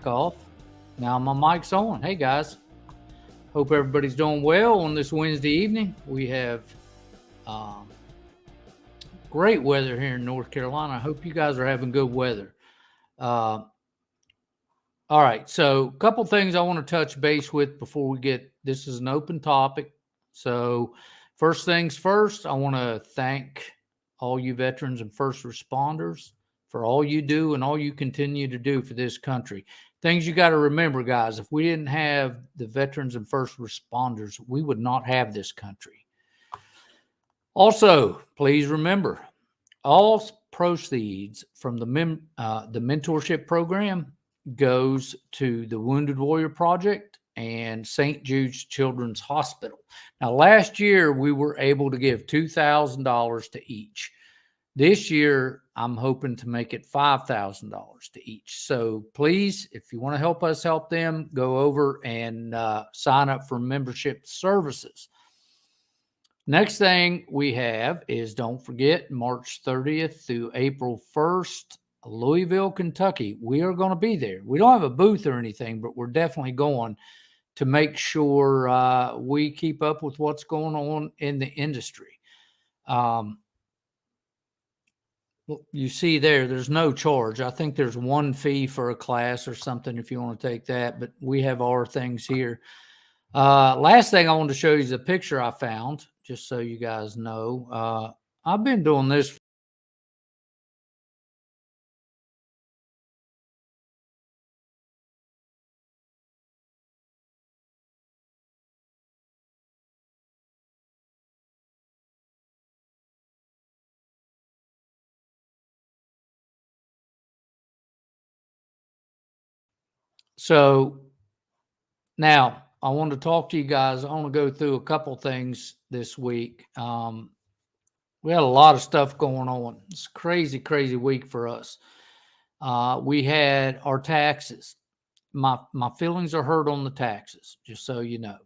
off. Now my mic's on. Hey guys, hope everybody's doing well on this Wednesday evening. We have um, great weather here in North Carolina. I hope you guys are having good weather. Uh, all right, so a couple things I want to touch base with before we get. This is an open topic. So first things first, I want to thank all you veterans and first responders for all you do and all you continue to do for this country. Things you got to remember, guys. If we didn't have the veterans and first responders, we would not have this country. Also, please remember all proceeds from the mentorship program goes to the Wounded Warrior Project and St. Jude's Children's Hospital. Now, last year we were able to give $2,000 to each. This year, I'm hoping to make it $5,000 to each. So please, if you want to help us help them, go over and sign up for membership services. Next thing we have is, don't forget, March 30th through April 1st, Louisville, Kentucky. We are going to be there. We don't have a booth or anything, but we're definitely going to make sure we keep up with what's going on in the industry. You see there's no charge. I think there's one fee for a class or something if you want to take that, but we have our things here. Last thing I wanted to show you is a picture I found, just so you guys know. I've been doing this. So now I want to talk to you guys. I want to go through a couple things this week. We had a lot of stuff going on. It's a crazy, crazy week for us. We had our taxes. My feelings are hurt on the taxes, just so you know.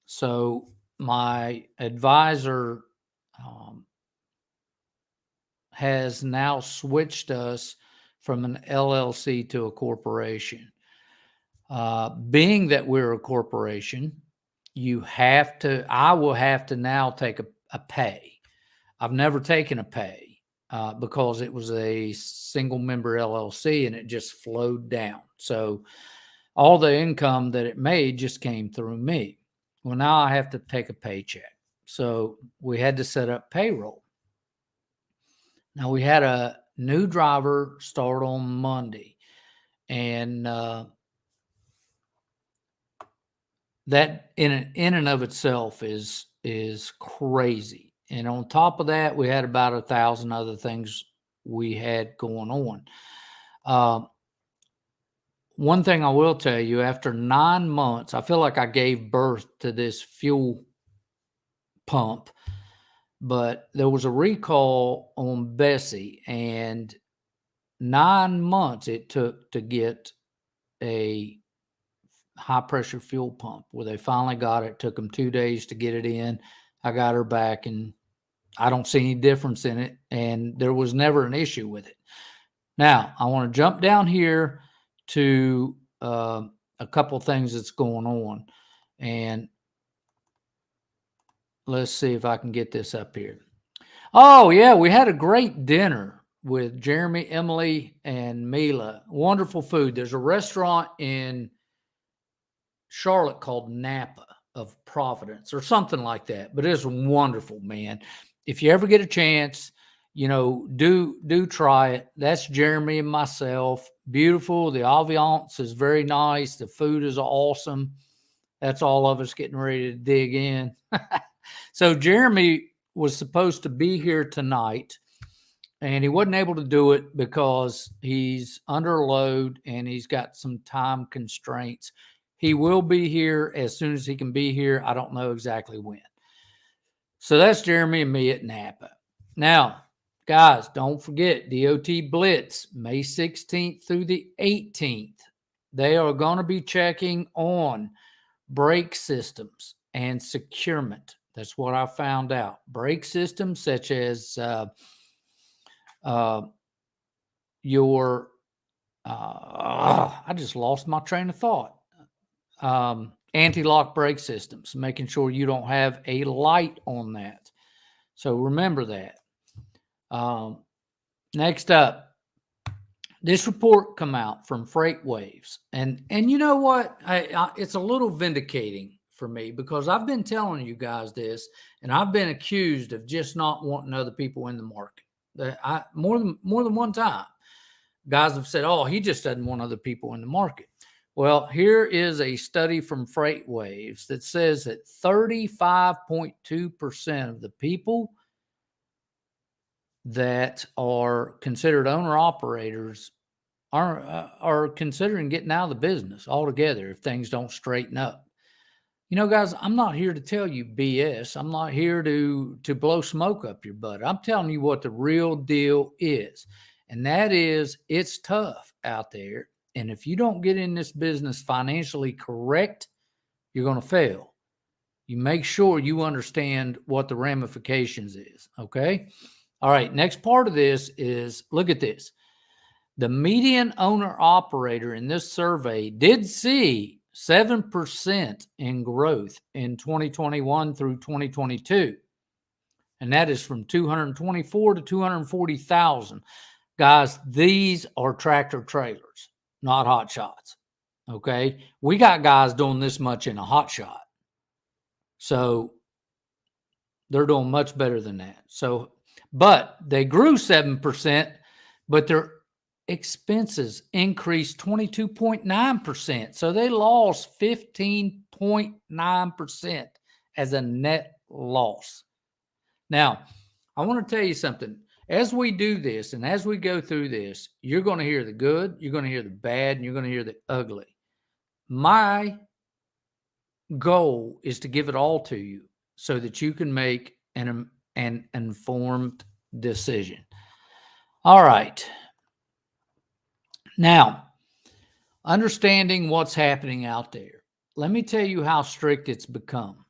So my advisor has now switched us from an LLC to a corporation. Being that we're a corporation, I will have to now take a pay. I've never taken a pay because it was a single member LLC and it just flowed down. So all the income that it made just came through me. Well, now I have to take a paycheck. So we had to set up payroll. Now we had a new driver start on Monday, and that in and of itself is crazy. And on top of that, we had about 1,000 other things we had going on. One thing I will tell you, after 9 months, I feel like I gave birth to this fuel pump, but there was a recall on Bessie, and 9 months it took to get a high pressure fuel pump. Where they finally got it. Took them 2 days to get it in. I got her back, and I don't see any difference in it, and there was never an issue with it. Now, I want to jump down here to a couple things that's going on, and let's see if I can get this up here. Oh, yeah, we had a great dinner with Jeremy, Emily, and Mila. Wonderful food. There's a restaurant in Charlotte called Napa of Providence or something like that, but it's wonderful, man. If you ever get a chance, do try it. That's Jeremy and myself. Beautiful. The ambiance is very nice. The food is awesome. That's all of us getting ready to dig in. So Jeremy was supposed to be here tonight, and he wasn't able to do it because he's under load and he's got some time constraints. He will be here as soon as he can be here. I don't know exactly when. So that's Jeremy and me at Napa. Now, guys, don't forget DOT Blitz, May 16th through the 18th. They are going to be checking on brake systems and securement. That's what I found out. Brake systems such as your I just lost my train of thought. Anti-lock brake systems, making sure you don't have a light on that. So remember that. Next up, this report come out from Freight Waves, and you know what? It's a little vindicating for me because I've been telling you guys this, and I've been accused of just not wanting other people in the market. More than one time, guys have said, "Oh, he just doesn't want other people in the market." Well, here is a study from Freight Waves that says that 35.2% of the people that are considered owner operators are considering getting out of the business altogether if things don't straighten up. You know, guys, I'm not here to tell you BS. I'm not here to blow smoke up your butt. I'm telling you what the real deal is. And that is, it's tough out there. And if you don't get in this business financially correct, you're going to fail. You make sure you understand what the ramifications is. Okay. All right. Next part of this is, look at this. The median owner operator in this survey did see 7% in growth in 2021 through 2022. And that is from 224 to 240,000. Guys, these are tractor trailers, not Hotshots. Okay. We got guys doing this much in a Hotshot. So they're doing much better than that. So, but they grew 7%, but their expenses increased 22.9%. So they lost 15.9% as a net loss. Now, I want to tell you something. As we do this and as we go through this, you're going to hear the good, you're going to hear the bad, and you're going to hear the ugly. My goal is to give it all to you so that you can make an informed decision. All right. Now, understanding what's happening out there, let me tell you how strict it's become.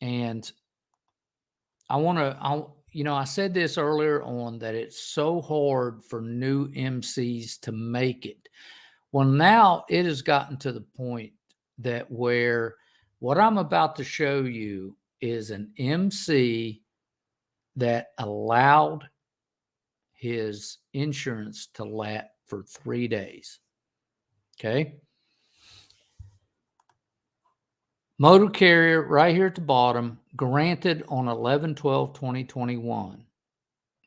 And I said this earlier on that it's so hard for new MCs to make it. Well, now it has gotten to the point that where what I'm about to show you is an MC that allowed his insurance to lapse for 3 days. Okay. Motor carrier right here at the bottom, granted on 11/12/2021.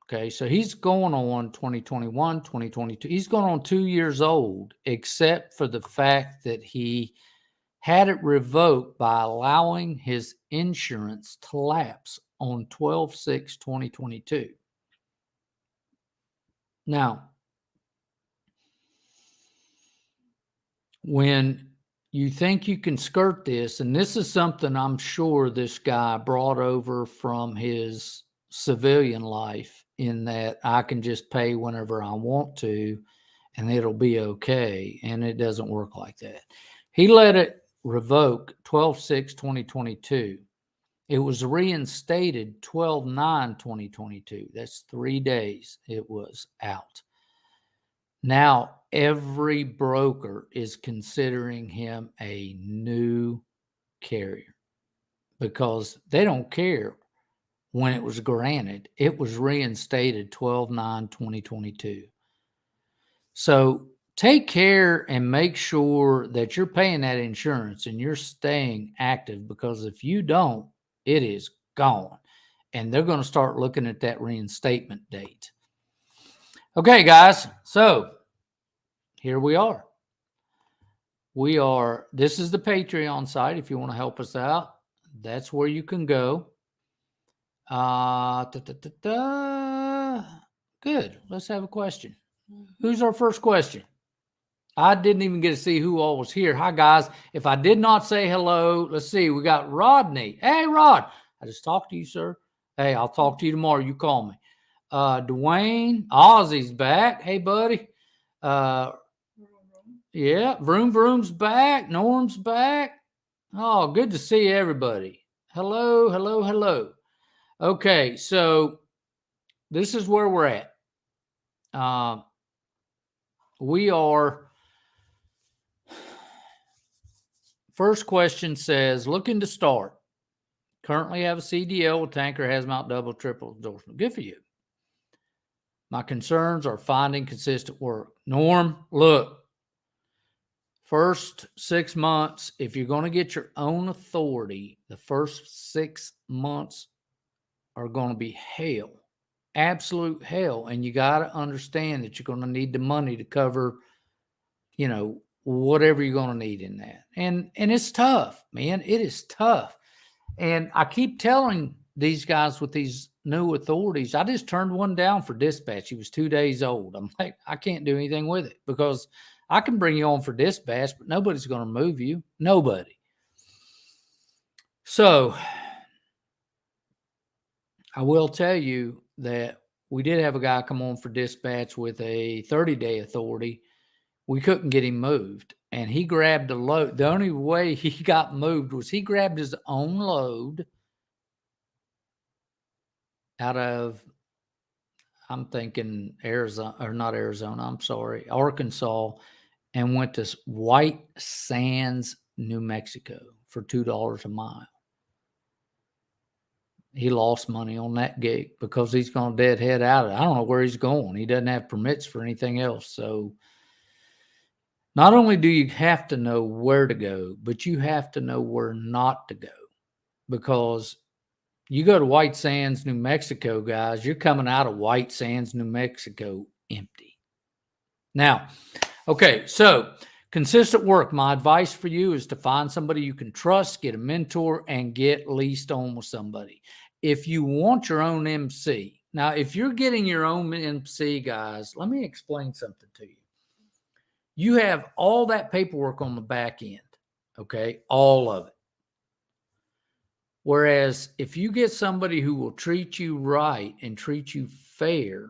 Okay. So he's going on 2021, 2022. He's going on 2 years old, except for the fact that he had it revoked by allowing his insurance to lapse on 12/6/2022. Now, when you think you can skirt this, and this is something I'm sure this guy brought over from his civilian life, in that I can just pay whenever I want to and it'll be okay. And it doesn't work like that. He let it revoke 12/6/2022. It was reinstated 12/9/2022. That's 3 days it was out. Now, every broker is considering him a new carrier because they don't care when it was granted. It was reinstated 12/9/2022. So take care and make sure that you're paying that insurance and you're staying active, because if you don't, it is gone. And they're going to start looking at that reinstatement date. Okay, guys. So here we are. This is the Patreon site. If you want to help us out, that's where you can go. Good. Let's have a question. Who's our first question? I didn't even get to see who all was here. Hi, guys. If I did not say hello, let's see. We got Rodney. Hey, Rod. I just talked to you, sir. Hey, I'll talk to you tomorrow. You call me. Dwayne. Ozzy's back. Hey, buddy. Yeah. Vroom Vroom's back. Norm's back. Oh, good to see everybody. Hello, hello, hello. Okay, so this is where we're at. we are. First question says, looking to start. Currently have a CDL with tanker, hazmat, double, triple endorsement. Good for you. My concerns are finding consistent work. Norm, look, first 6 months, if you're going to get your own authority, the first 6 months are going to be hell, absolute hell. And you got to understand that you're going to need the money to cover, whatever you're going to need in that. And it's tough, man. It is tough. And I keep telling these guys with these new authorities, I just turned one down for dispatch. He was 2 days old. I'm like, I can't do anything with it because I can bring you on for dispatch, but nobody's going to move you. Nobody. So I will tell you that we did have a guy come on for dispatch with a 30-day authority. We couldn't get him moved, and he grabbed a load. The only way he got moved was he grabbed his own load out of, I'm thinking Arizona, or not Arizona, I'm sorry, Arkansas, and went to White Sands, New Mexico for $2 a mile. He lost money on that gig because he's going to deadhead out of it. I don't know where he's going. He doesn't have permits for anything else. So not only do you have to know where to go, but you have to know where not to go, because you go to White Sands, New Mexico, guys, you're coming out of White Sands, New Mexico empty. Now, okay, so consistent work. My advice for you is to find somebody you can trust, get a mentor, and get leased on with somebody. If you want your own MC, now, if you're getting your own MC, guys, let me explain something to you. You have all that paperwork on the back end, okay? All of it. Whereas if you get somebody who will treat you right and treat you fair,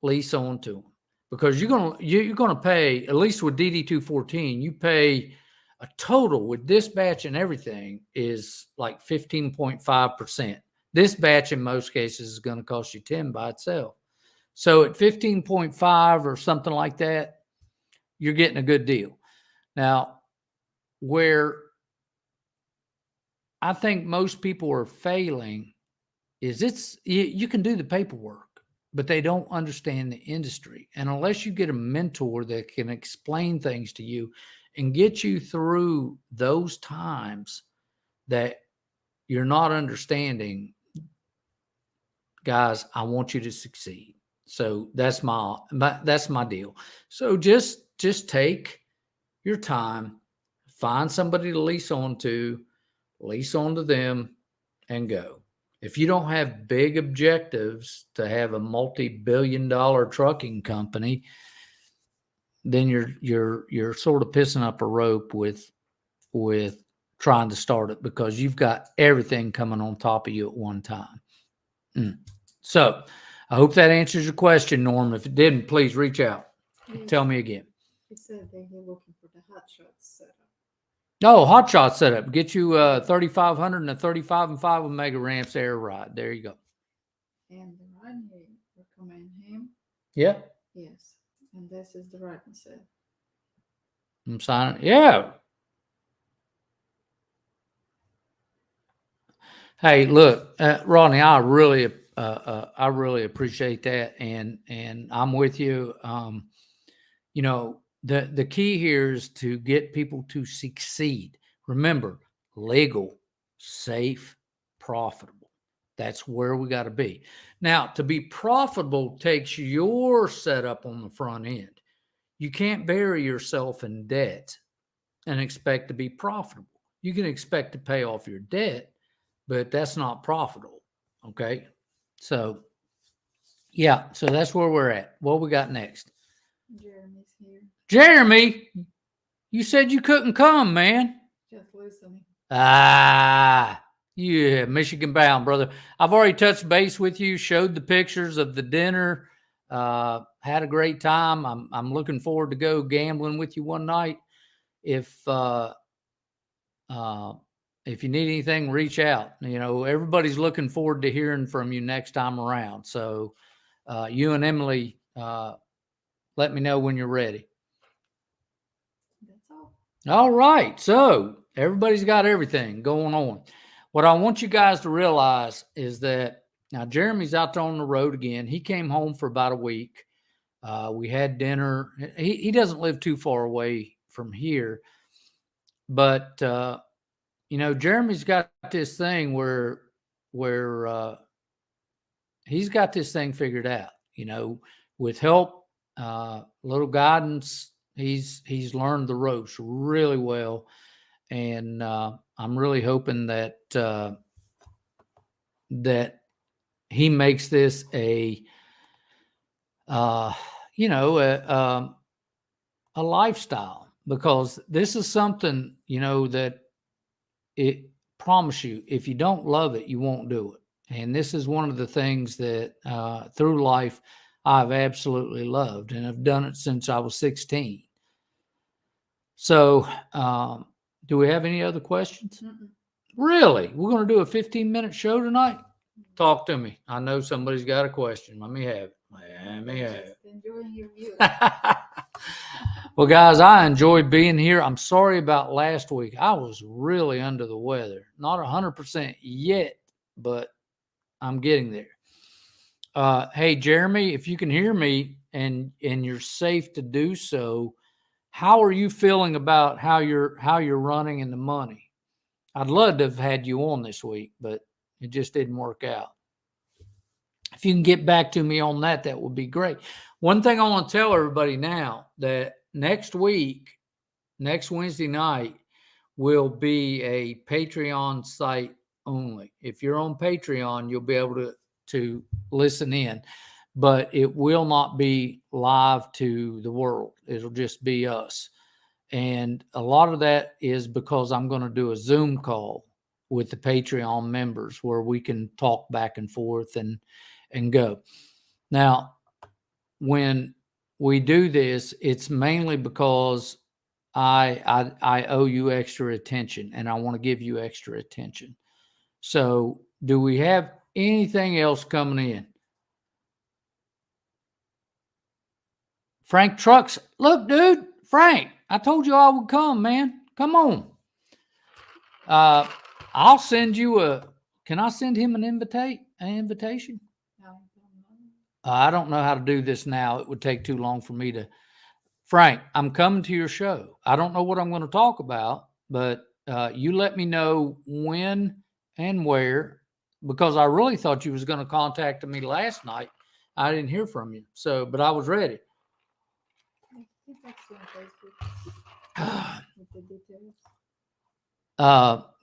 lease on to them. Because you're gonna pay, at least with DD214, you pay a total with dispatch and everything is like 15.5%. Dispatch in most cases is going to cost you 10 by itself. So at 15.5 or something like that, you're getting a good deal. Now, where I think most people are failing is you can do the paperwork, but they don't understand the industry. And unless you get a mentor that can explain things to you and get you through those times that you're not understanding, guys, I want you to succeed. So that's my deal. So just take your time, find somebody to lease onto them, and go. If you don't have big objectives to have a multi-billion-dollar trucking company, then you're sort of pissing up a rope with trying to start it, because you've got everything coming on top of you at one time. So I hope that answers your question, Norm. If it didn't, please reach out. Tell me again. He said that he's looking for the Hotshot setup. No, Hotshot setup. Get you 3,500 and a 35 and 5 Omega ramps air ride. There you go. And the ride, you recommend him? Yeah. Yes. And this is the ride he said. I'm signing. Yeah. Hey, look, Rodney, I really appreciate that, and I'm with you. The key here is to get people to succeed. Remember, legal, safe, profitable. That's where we got to be. Now, to be profitable takes your setup on the front end. You can't bury yourself in debt and expect to be profitable. You can expect to pay off your debt, but that's not profitable. Okay. So, yeah. So that's where we're at. What we got next? Jeremy's here. Jeremy, you said you couldn't come, man. Just listening. Yeah, Michigan bound, brother. I've already touched base with you, showed the pictures of the dinner, had a great time. I'm looking forward to go gambling with you one night. If you need anything, reach out. Everybody's looking forward to hearing from you next time around. So you and Emily let me know when you're ready. That's all. All right. So everybody's got everything going on. What I want you guys to realize is that now Jeremy's out there on the road again. He came home for about a week. We had dinner. He doesn't live too far away from here, but Jeremy's got this thing where he's got this thing figured out. With help, little guidance, he's learned the ropes really well, and I'm really hoping that that he makes this a lifestyle, because this is something that it promise you, if you don't love it, you won't do it. And this is one of the things that through life I've absolutely loved, and I've done it since I was 16. So do we have any other questions? Mm-mm. Really? We're going to do a 15-minute show tonight? Talk to me. I know somebody's got a question. Let me have it. Just enjoying your view. Well, guys, I enjoyed being here. I'm sorry about last week. I was really under the weather. Not 100% yet, but I'm getting there. Hey, Jeremy, if you can hear me and you're safe to do so, how are you feeling about how you're running in the money? I'd love to have had you on this week, but it just didn't work out. If you can get back to me on that, that would be great. One thing I want to tell everybody now, that next week, next Wednesday night, will be a Patreon site only. If you're on Patreon, you'll be able to listen in, but it will not be live to the world. It'll just be us. And a lot of that is because I'm going to do a Zoom call with the Patreon members where we can talk back and forth and go. Now, when we do this, it's mainly because I owe you extra attention, and I want to give you extra attention. So do we have anything else coming in? Frank Trucks. Look, dude, Frank, I told you I would come, man. Come on. I'll send you can I send him an invitation? I don't know how to do this now. It would take too long for me to. Frank, I'm coming to your show. I don't know what I'm going to talk about, but you let me know when and where, because I really thought you was going to contact me last night. I didn't hear from you. So, but I was ready. I think I see on Facebook with the details.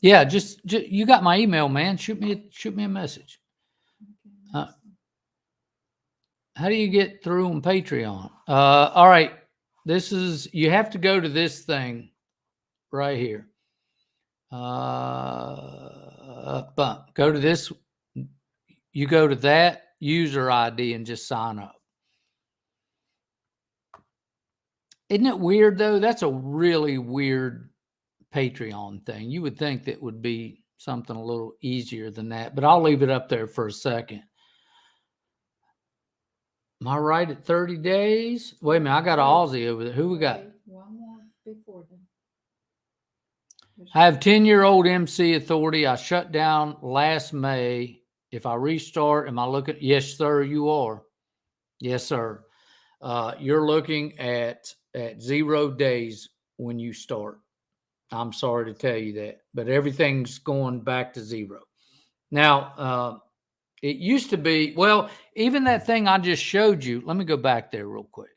Yeah, just you got my email, man. Shoot me a message. Okay, How do you get through on Patreon? All right. You have to go to this thing right here. Go to this. You go to that user ID and just sign up. Isn't it weird though? That's a really weird Patreon thing. You would think that would be something a little easier than that, but I'll leave it up there for a second. Am I right at 30 days? Wait a minute, I got an Aussie over there. Who we got? One more before then. I have 10-year-old MC authority. I shut down last May. If I restart, am I looking? Yes, sir, you are. Yes, sir. You're looking at 0 days when you start. I'm sorry to tell you that, but everything's going back to 0. Now, it used to be, well, even that thing I just showed you, let me go back there real quick.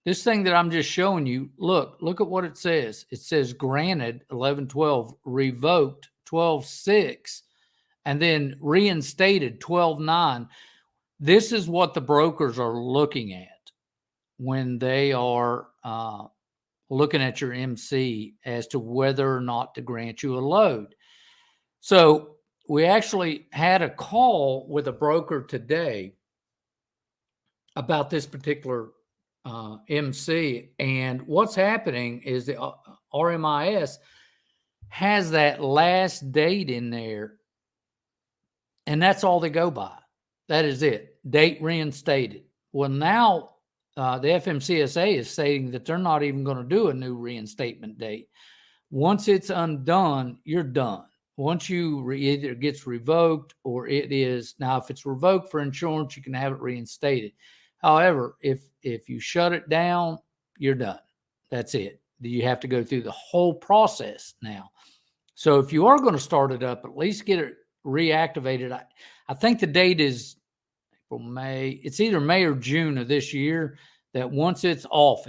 This thing that I'm just showing you, look at what it says. It says granted 11/12, revoked 12/6, and then reinstated 12/9. This is what the brokers are looking at when they are looking at your MC as to whether or not to grant you a load. So we actually had a call with a broker today about this particular MC, and what's happening is the RMIS has that last date in there, and that's all they go by. That is it. Date reinstated. Well, now the FMCSA is saying that they're not even going to do a new reinstatement date. Once it's undone, you're done. Once you either it gets revoked or it is now, if it's revoked for insurance, you can have it reinstated. However, if you shut it down, you're done. That's it. You have to go through the whole process now. So if you are going to start it up, at least get it reactivated. I think the date is April, May. It's either May or June of this year. That once it's off,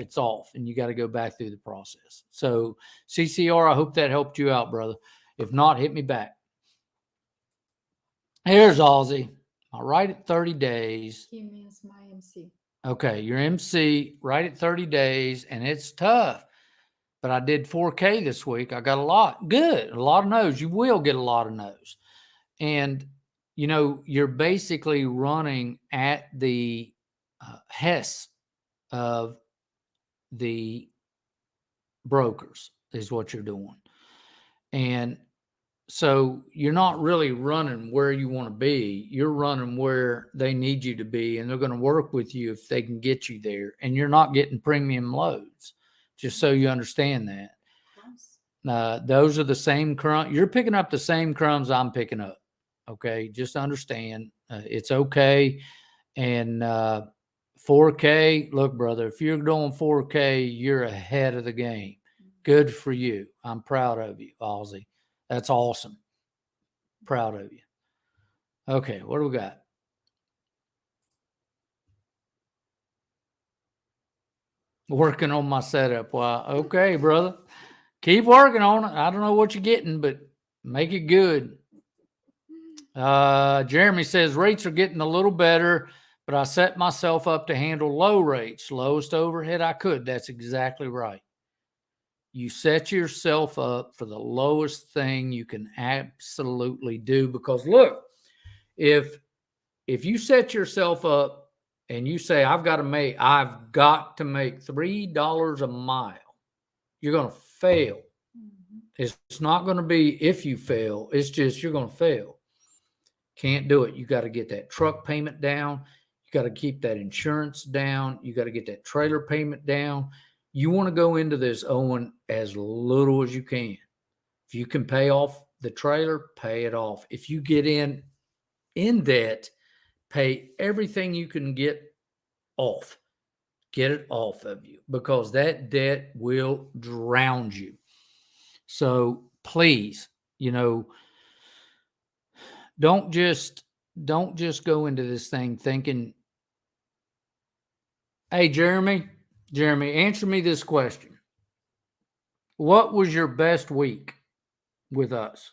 and you got to go back through the process. So CCR, I hope that helped you out, brother. If not, hit me back. Here's Aussie. I'll write it 30 days. He means my MC. Okay, your MC, write it 30 days, and it's tough. But I did 4K this week. I got a lot. Good. A lot of no's. You will get a lot of no's. And, you know, you're basically running at the Hess of the brokers is what you're doing. And so you're not really running where you want to be. You're running where they need you to be, and they're going to work with you if they can get you there. And you're not getting premium loads, just so you understand that. Those are the same crumbs. You're picking up the same crumbs I'm picking up. Okay. Just understand it's okay. And 4K, look, brother, if you're doing 4K, you're ahead of the game. Good for you. I'm proud of you, Aussie. That's awesome. Proud of you. Okay, what do we got? Working on my setup. Wow. Okay, brother. Keep working on it. I don't know what you're getting, but make it good. Jeremy says rates are getting a little better, but I set myself up to handle low rates, lowest overhead I could. That's exactly right. You set yourself up for the lowest thing you can absolutely do, because look, if you set yourself up and you say, I've got to make $3 a mile, you're going to fail. It's not going to be if you fail. It's just you're going to fail. Can't do it. You got to get that truck payment down. You got to keep that insurance down. You got to get that trailer payment down. You want to go into this owing as little as you can. If you can pay off the trailer, pay it off. If you get in debt, pay everything you can get off. Get it off of you, because that debt will drown you. So please, you know, don't just go into this thing thinking, hey, Jeremy, answer me this question. What was your best week with us?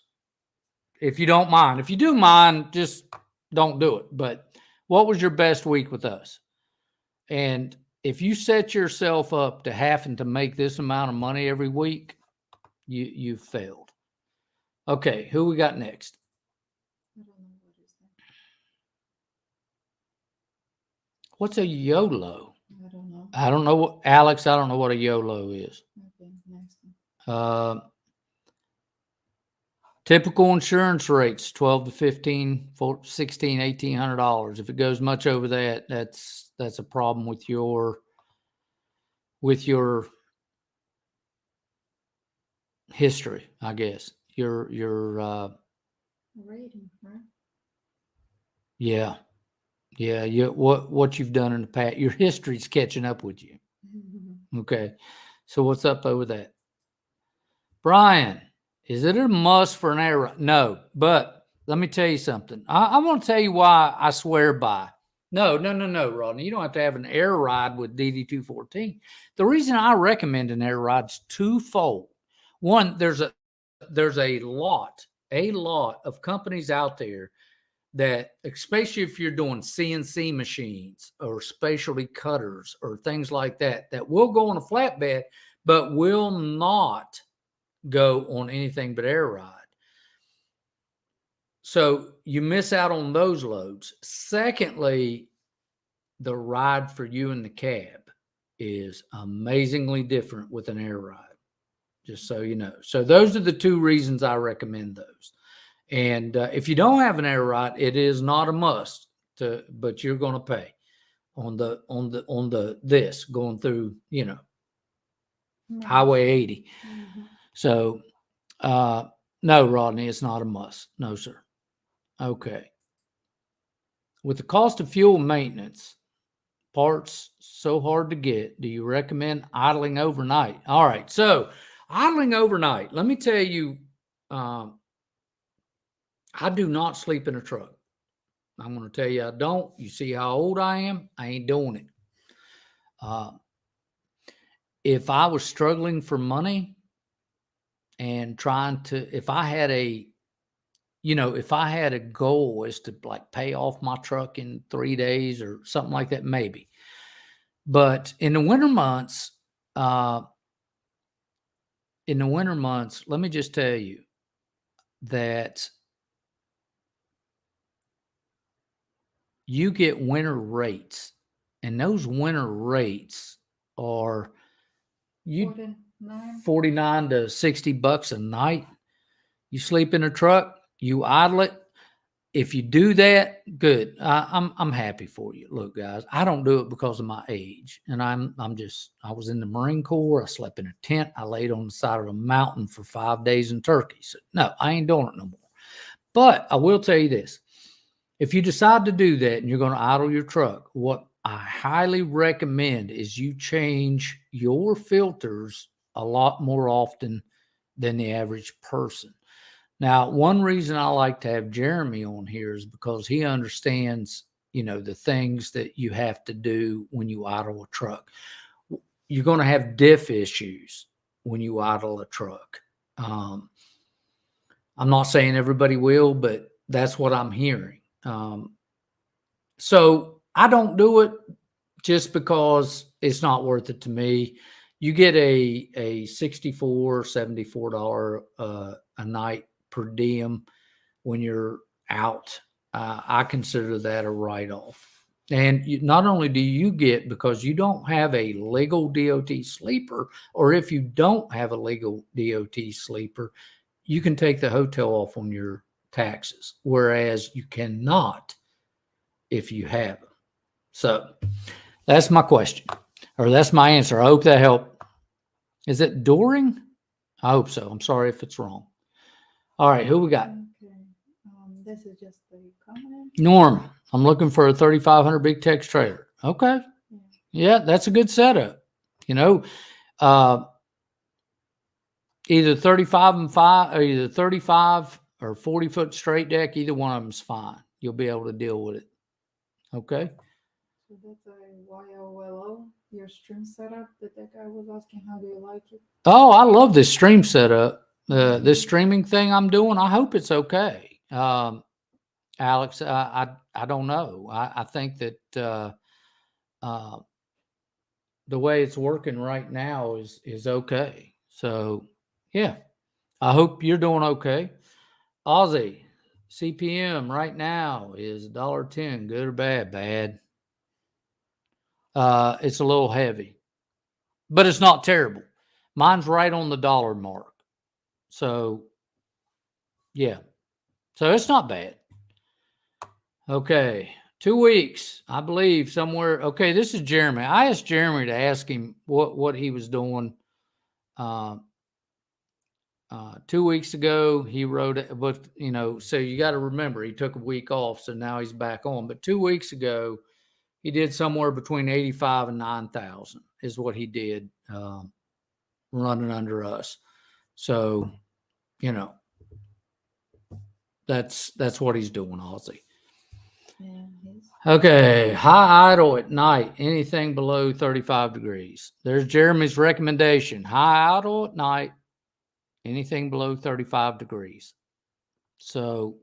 If you don't mind. If you do mind, just don't do it. But what was your best week with us? And if you set yourself up to having to make this amount of money every week, you've failed. Okay, who we got next? I don't know what is that. What's a YOLO? I don't know. I don't know what, Alex, I don't know what a YOLO is. Okay, next one. Typical insurance rates, 12 to 15, 16, $1,800. If it goes much over that, that's a problem with your history, I guess. Your Rating, right? yeah. What you've done in the past, your history's catching up with you. Okay. So what's up over that? Bryan, is it a must for an air ride? No, but let me tell you something. I want to tell you why I swear by. No, Rodney. You don't have to have an air ride with DD214. The reason I recommend an air ride is twofold. One, there's a lot of companies out there that, especially if you're doing CNC machines or specialty cutters or things like that, that will go on a flatbed, but will not go on anything but air ride. So you miss out on those loads. Secondly, the ride for you in the cab is amazingly different with an air ride, just so you know. So those are the two reasons I recommend those. And if you don't have an air ride, it is not a must, but you're going to pay. on this going through, Nice. Highway 80. Mhm. So, no, Rodney, it's not a must. No, sir. Okay. With the cost of fuel maintenance, parts so hard to get, do you recommend idling overnight? All right. So, idling overnight, let me tell you, I do not sleep in a truck. I'm going to tell you I don't. You see how old I am? I ain't doing it. If I was struggling for money and trying to, if I had a goal is to like pay off my truck in 3 days or something like that, maybe. But in the winter months, let me just tell you that you get winter rates, and those winter rates are 49. 49 to 60 bucks a night. You sleep in a truck, you idle it. If you do that, good. I'm happy for you. Look, guys, I don't do it because of my age, and I was in the Marine Corps. I slept in a tent. I laid on the side of a mountain for 5 days in Turkey. So no, I ain't doing it no more. But I will tell you this: if you decide to do that and you're going to idle your truck, what I highly recommend is you change your filters a lot more often than the average person. Now, one reason I like to have Jeremy on here is because he understands, the things that you have to do when you idle a truck. You're going to have diff issues when you idle a truck. I'm not saying everybody will, but that's what I'm hearing. So I don't do it just because it's not worth it to me. You get a $64, $74 a night per diem when you're out. I consider that a write-off. And not only do you get, because you don't have a legal DOT sleeper, or if you don't have a legal DOT sleeper, you can take the hotel off on your taxes, whereas you cannot if you have them. So that's my question, or that's my answer. I hope that helped. Is it Doring? I hope so. I'm sorry if it's wrong. All right, who we got? Okay. This is just the comment. Norm. I'm looking for a 3,500 big tex trailer. Okay. Yeah, that's a good setup. Either 35 and 5, or either 35 or 40-foot straight deck. Either one of them's fine. You'll be able to deal with it. Okay. So that's a YOLO, your stream setup. The guy was asking, how do you like it? Oh, I love this stream setup. This streaming thing I'm doing. I hope it's okay. Alex, I don't know. I think that the way it's working right now is okay. So yeah, I hope you're doing okay. Aussie CPM right now is $1.10. Good or bad? Bad. It's a little heavy, but it's not terrible. Mine's right on the dollar mark. So yeah, so it's not bad. Okay. 2 weeks, I believe, somewhere. Okay, this is Jeremy. I asked Jeremy to ask him what he was doing. 2 weeks ago, he wrote it, but so you got to remember he took a week off, so now he's back on. But 2 weeks ago, he did somewhere between 85 and 9,000 is what he did running under us. So, that's what he's doing, Aussie. Yeah, Okay, high idle at night, anything below 35 degrees. There's Jeremy's recommendation. High idle at night, anything below 35 degrees. So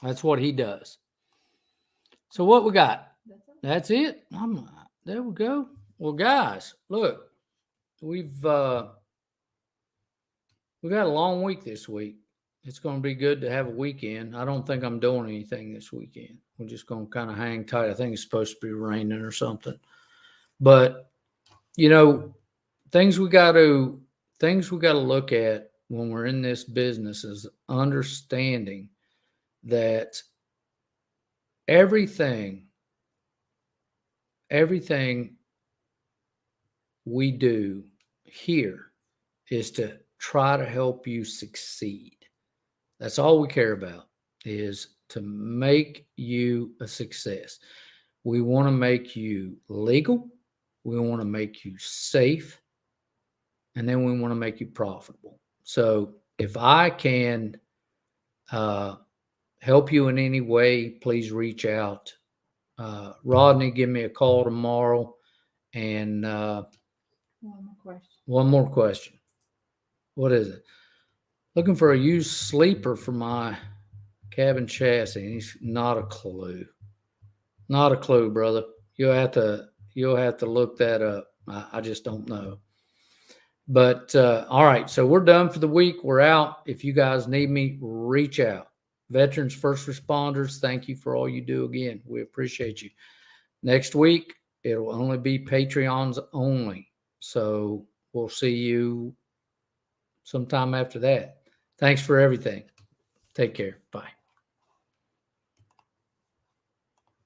that's what he does. So what we got? That's it. There we go. Well, guys, look, we've got a long week this week. It's going to be good to have a weekend. I don't think I'm doing anything this weekend. We're just going to kind of hang tight. I think it's supposed to be raining or something. But things we got to look at when we're in this business is understanding that everything everything we do here is to try to help you succeed. That's all we care about, is to make you a success. We want to make you legal. We want to make you safe. And then we want to make you profitable. So if I can help you in any way, please reach out. Rodney, give me a call tomorrow. And one more question. What is it? Looking for a used sleeper for my cabin chassis. He's not a clue. Not a clue, brother. You'll have to look that up. I just don't know. But all right, so we're done for the week. We're out. If you guys need me, reach out. Veterans, first responders, thank you for all you do again. We appreciate you. Next week, it'll only be Patreons only. So we'll see you sometime after that. Thanks for everything. Take care. Bye.